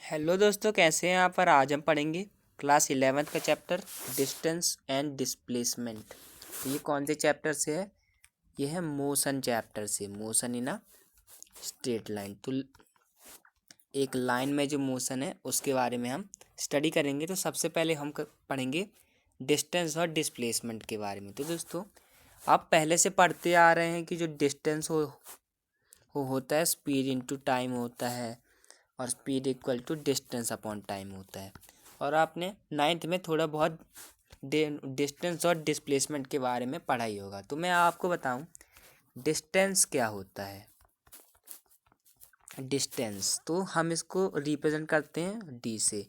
Hello दोस्तों, कैसे हैं आप। पर आज हम पढ़ेंगे क्लास 11th का चैप्टर डिस्टेंस एंड डिस्प्लेसमेंट। तो ये कौन से चैप्टर से है? ये है मोशन चैप्टर से, motion in a straight line. तो एक लाइन में जो मोशन है उसके बारे में हम स्टडी करेंगे। तो सबसे पहले हम पढ़ेंगे डिस्टेंस और डिस्प्लेसमेंट के बारे में। तो दोस्तों, आप पहले से पढ़ते आ रहे हैं कि जो डिस्टेंस होता है स्पीड इनटू टाइम होता है, और speed equal to distance upon time होता है। और आपने 9th में थोड़ा बहुत डिस्टेंस और डिस्प्लेसमेंट के बारे में पढ़ा ही होगा। तो मैं आपको बताऊं डिस्टेंस क्या होता है। डिस्टेंस तो हम इसको रिप्रेजेंट करते हैं डी से।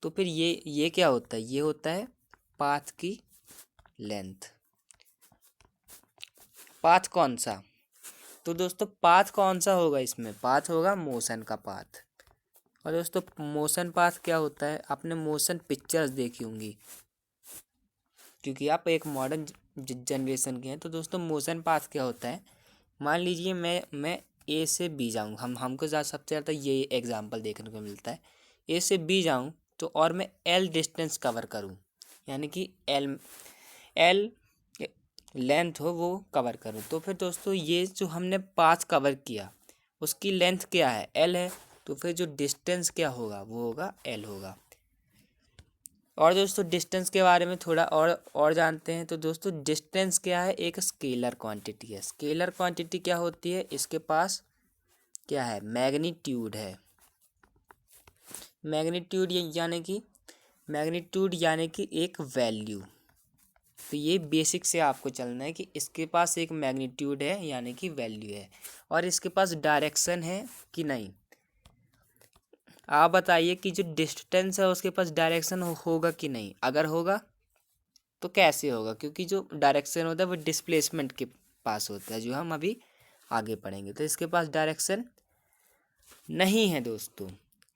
तो फिर ये क्या होता है? ये होता है पाथ की लेंथ। पाथ कौन सा? तो दोस्तों, पाथ कौन सा होगा इसमें? पाथ होगा मोशन का पाथ। और दोस्तों, मोशन पाथ क्या होता है? आपने मोशन पिक्चर्स देखी होंगी, क्योंकि आप एक मॉडर्न जनरेशन के हैं। तो दोस्तों, मोशन पाथ क्या होता है? मान लीजिए मैं ए से बी जाऊँ, हमको सबसे ज़्यादा ये एग्जांपल देखने को मिलता है। ए से बी जाऊँ तो और मैं एल डिस्टेंस कवर करूँ, यानी कि एल एल लेंथ हो वो कवर करूँ। तो फिर दोस्तों, ये जो हमने पाथ कवर किया उसकी लेंथ क्या है? एल है। तो फिर जो डिस्टेंस क्या होगा? वो होगा एल होगा। और दोस्तों, डिस्टेंस के बारे में थोड़ा और जानते हैं। तो दोस्तों, डिस्टेंस क्या है? एक स्केलर क्वांटिटी है। स्केलर क्वांटिटी क्या होती है? इसके पास क्या है? मैग्नीट्यूड है। मैग्नीट्यूड यानी कि एक वैल्यू। तो ये बेसिक से आपको चलना है कि इसके पास एक मैग्नीट्यूड है यानी कि वैल्यू है, और इसके पास डायरेक्शन है कि नहीं। आप बताइए कि जो डिस्टेंस है उसके पास डायरेक्शन होगा कि नहीं। अगर होगा तो कैसे होगा? क्योंकि जो डायरेक्शन होता है वो डिस्प्लेसमेंट के पास होता है, जो हम अभी आगे पढ़ेंगे। तो इसके पास डायरेक्शन नहीं है दोस्तों।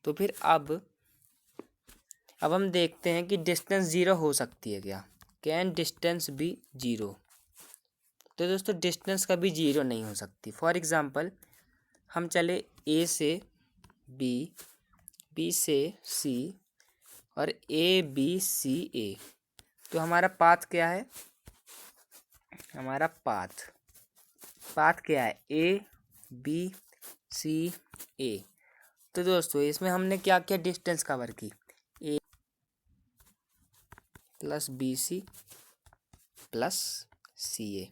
तो फिर अब हम देखते हैं कि डिस्टेंस ज़ीरो हो सकती है क्या? Can distance be zero? तो दोस्तों, डिस्टेंस कभी ज़ीरो नहीं हो सकती। फॉर एग्ज़ाम्पल, हम चले ए से बी, बी से सी, और ए बी सी ए। तो हमारा पाथ क्या है? हमारा पाथ क्या है? ए बी सी ए। तो दोस्तों, इसमें हमने क्या क्या डिस्टेंस कवर की? ए प्लस बी सी प्लस सी ए।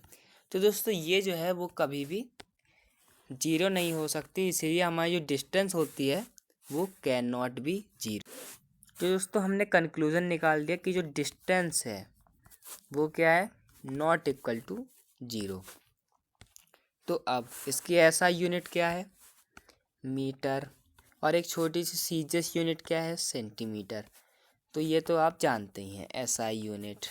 तो दोस्तों, ये जो है वो कभी भी जीरो नहीं हो सकती, इसलिए हमारी जो डिस्टेंस होती है वो कैन नॉट बी जीरो। तो दोस्तों, हमने कंक्लूजन निकाल दिया कि जो डिस्टेंस है वो क्या है? Not equal to zero. तो अब इसकी एसआई यूनिट क्या है? मीटर। और एक छोटी सी सीजीएस यूनिट क्या है? सेंटीमीटर। तो ये तो आप जानते ही हैं, SI unit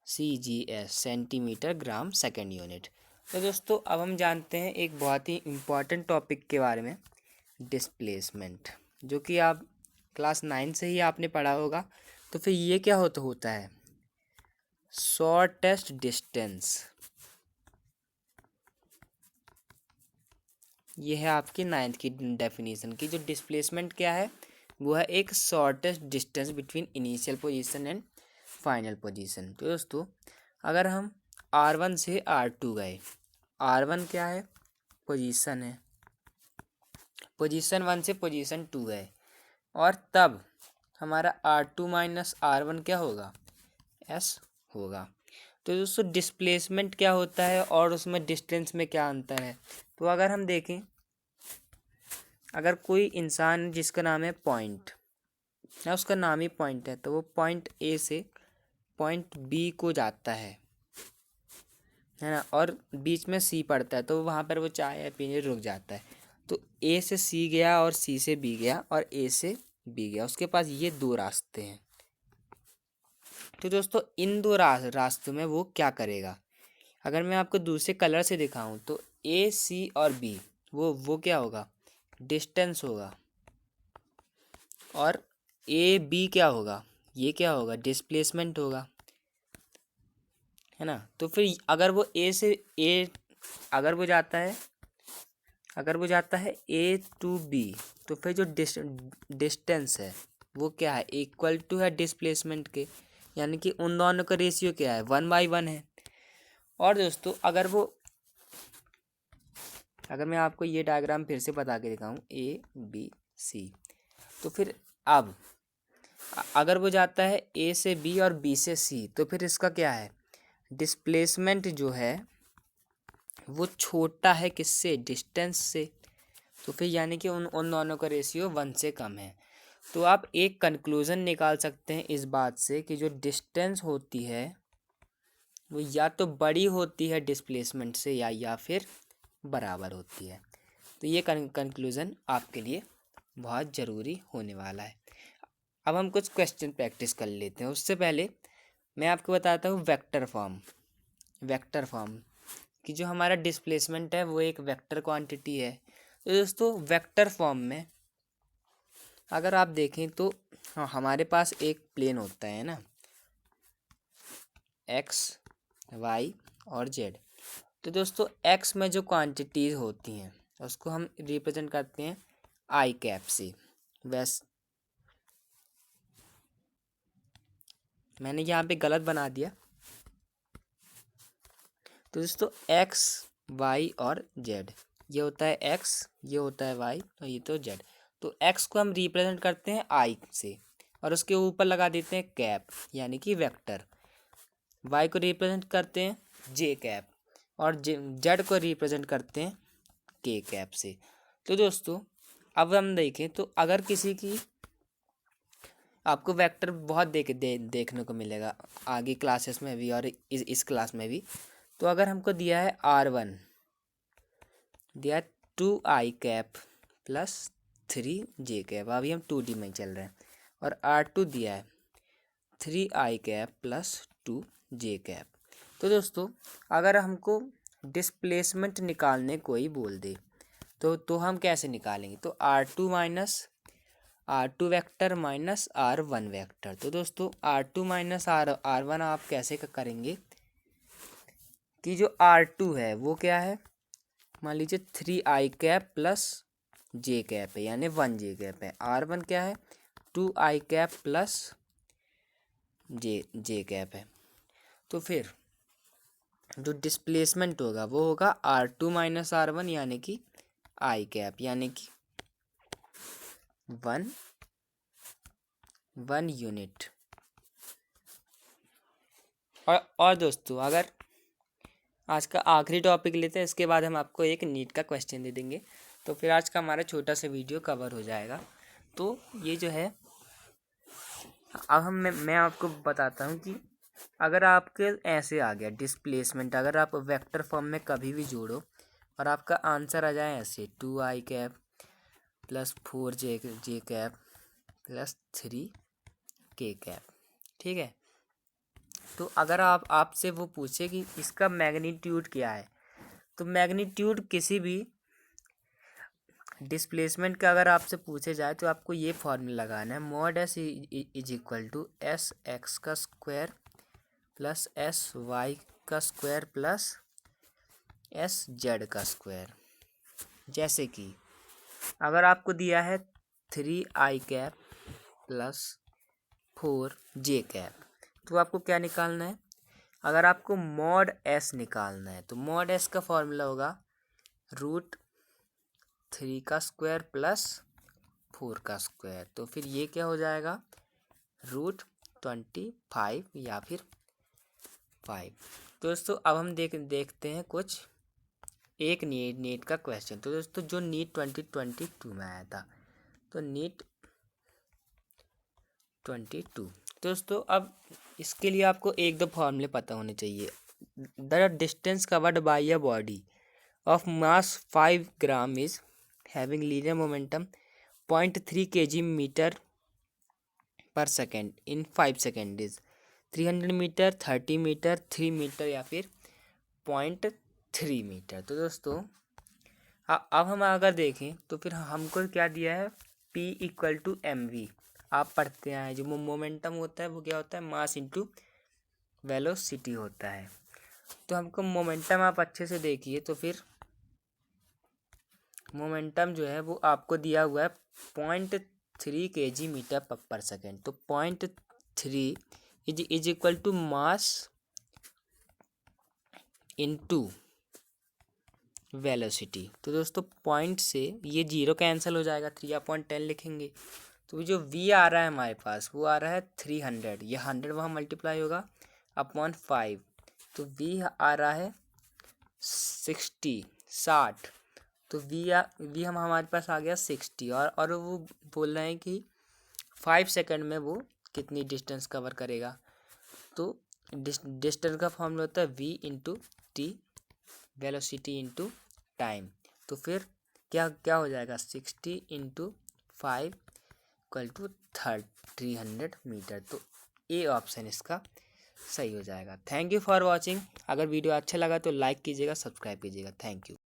CGS, centimetre gram second unit. तो दोस्तों, अब हम जानते हैं एक बहुत ही इम्पॉर्टेंट टॉपिक के बारे में, डिस्प्लेसमेंट, जो कि आप क्लास 9 से ही आपने पढ़ा होगा। तो फिर ये क्या होता है? Shortest distance. ये है आपकी 9th की डेफिनेशन की। जो डिस्प्लेसमेंट क्या है? वो है एक shortest distance between initial position and final position. तो दोस्तों, अगर हम R1 से R2 गए, R1 क्या है? पोजीशन है। पोजीशन 1 से पोजीशन 2 गए, और तब हमारा R2 माइनस R1 क्या होगा? S होगा। तो दोस्तों, डिस्प्लेसमेंट क्या होता है और उसमें डिस्टेंस में क्या अंतर है? तो अगर हम देखें, अगर कोई इंसान जिसका नाम है पॉइंट, या उसका नाम ही पॉइंट है, तो वो पॉइंट ए से पॉइंट बी को जाता है ना, और बीच में सी पड़ता है, तो वहाँ पर वो चाय पीने रुक जाता है। तो ए से सी गया और सी से बी गया और ए से बी गया, उसके पास ये दो रास्ते हैं। तो दोस्तों, इन दो रास्तों में वो क्या करेगा? अगर मैं आपको दूसरे कलर से दिखाऊं तो ए सी और बी, वो क्या होगा? डिस्टेंस होगा। और ए बी क्या होगा? ये क्या होगा? डिस्प्लेसमेंट होगा, है ना। तो फिर अगर वो ए से ए अगर वो जाता है ए टू बी, तो फिर जो डिस्टेंस है वो क्या है, इक्वल टू है डिस्प्लेसमेंट के, यानी कि उन दोनों का रेशियो क्या है, 1/1 है। और दोस्तों अगर मैं आपको ये डायग्राम फिर से बता के दिखाऊं, ABC, तो फिर अब अगर वो जाता है A से B और B से C, तो फिर इसका क्या है, डिस्प्लेसमेंट जो है वो छोटा है किससे, डिस्टेंस से। तो फिर यानी कि उन दोनों का रेशियो 1 से कम है। तो आप एक कंक्लूज़न निकाल सकते हैं इस बात से कि जो डिस्टेंस होती है वो या तो बड़ी होती है डिस्प्लेसमेंट से या फिर बराबर होती है। तो ये कंक्लूज़न आपके लिए बहुत ज़रूरी होने वाला है। अब हम कुछ क्वेश्चन प्रैक्टिस कर लेते हैं। उससे पहले मैं आपको बताता हूँ वेक्टर फॉर्म कि जो हमारा डिस्प्लेसमेंट है वो एक वेक्टर क्वांटिटी है। तो दोस्तों वेक्टर फॉर्म में अगर आप देखें तो हमारे पास एक प्लेन होता है ना, एक्स, वाई और जेड। तो दोस्तों एक्स में जो क्वांटिटीज़ होती हैं उसको हम रिप्रेजेंट करते हैं आई कैप से। वैसे मैंने यहाँ पे गलत बना दिया। तो दोस्तों एक्स, वाई और जेड, ये होता है एक्स, ये होता है वाई और ये तो जेड। तो एक्स को हम रिप्रेजेंट करते हैं आई से और उसके ऊपर लगा देते हैं कैप यानी कि वेक्टर। वाई को रिप्रेजेंट करते हैं जे कैप और जेड को रिप्रेजेंट करते हैं के कैप से। तो दोस्तों अब हम देखें तो अगर किसी की आपको वेक्टर बहुत देखने को मिलेगा आगे क्लासेस में भी और इस क्लास में भी। तो अगर हमको दिया है R1, दिया है 2i cap plus 3j cap, अभी हम 2D में चल रहे हैं, और R2 दिया है 3i cap plus 2j cap. तो दोस्तों अगर हमको डिस्प्लेसमेंट निकालने कोई बोल दे तो हम कैसे निकालेंगे, तो R2 vector minus R1 vector. तो दोस्तों R2 माइनस R1 आप कैसे करेंगे कि जो R2 है वो क्या है, मान लीजिए 3i कैप प्लस जे कैप है यानी 1j कैप है। R1 क्या है, 2i कैप प्लस जे कैप है। तो फिर जो डिस्प्लेसमेंट होगा वो होगा R2 माइनस R1 यानी कि आई कैप यानी कि 1 यूनिट। और दोस्तों अगर आज का आखिरी टॉपिक लेते हैं, इसके बाद हम आपको एक नीट का क्वेश्चन दे देंगे, तो फिर आज का हमारा छोटा सा वीडियो कवर हो जाएगा। तो ये जो है अब मैं आपको बताता हूँ कि अगर आपके ऐसे आ गया डिस्प्लेसमेंट, अगर आप वेक्टर फॉर्म में कभी भी जोड़ो और आपका आंसर आ जाए ऐसे 2i cap plus 4j cap plus 3k cap, ठीक है। तो अगर आपसे वो पूछे कि इसका मैग्नीट्यूड क्या है, तो मैग्नीट्यूड किसी भी डिस्प्लेसमेंट का अगर आपसे पूछे जाए तो आपको ये फॉर्मूला लगाना है, mod s is equal to s x का स्क्वायर प्लस एस वाई का स्क्वायर प्लस एस जेड का स्क्वायर। जैसे कि अगर आपको दिया है 3i cap plus 4j cap, तो आपको क्या निकालना है, अगर आपको मॉड एस निकालना है तो मॉड एस का फॉर्मूला होगा √3 का स्क्वायर प्लस 4 का स्क्वायर। तो फिर ये क्या हो जाएगा, √25 या फिर 5। तो दोस्तों अब हम देखते हैं कुछ एक नीट का क्वेश्चन। तो दोस्तों जो नीट 2022 में आया था, तो नीट 22। दोस्तों अब इसके लिए आपको एक दो फॉर्मूले पता होने चाहिए। The distance covered by a body of mass 5 gram is having linear momentum 0.3 kg meter per second in 5 seconds is 300 metre, 30 metre, 3 metre या फिर 0.3 मीटर। तो दोस्तों अब हम अगर देखें तो फिर हमको क्या दिया है, P इक्वल टू mv। आप पढ़ते हैं जो मोमेंटम होता है वो क्या होता है, मास इंटू वेलोसिटी होता है। तो हमको मोमेंटम आप अच्छे से देखिए तो फिर मोमेंटम जो है वो आपको दिया हुआ है 0.3 kg मीटर पर सेकेंड। तो 0.3 is equal to mass into velocity. तो दोस्तों पॉइंट से ये 0 कैंसिल हो जाएगा, 3/10 लिखेंगे। तो जो v आ रहा है हमारे पास वो आ रहा है 300, ये 100 वहाँ मल्टीप्लाई होगा अपॉन 5, तो v आ रहा है 60। तो v हम हमारे पास आ गया 60, और वो बोल रहे हैं कि 5 सेकंड में वो कितनी डिस्टेंस कवर करेगा। तो डिस्टेंस का फॉर्मूला होता है v into T, velocity into time. तो फिर क्या हो जाएगा, 60 इंटू 5 इक्वल टू 300 मीटर। तो ए ऑप्शन इसका सही हो जाएगा। Thank you for watching. अगर वीडियो अच्छा लगा तो लाइक कीजिएगा, सब्सक्राइब कीजिएगा। Thank you.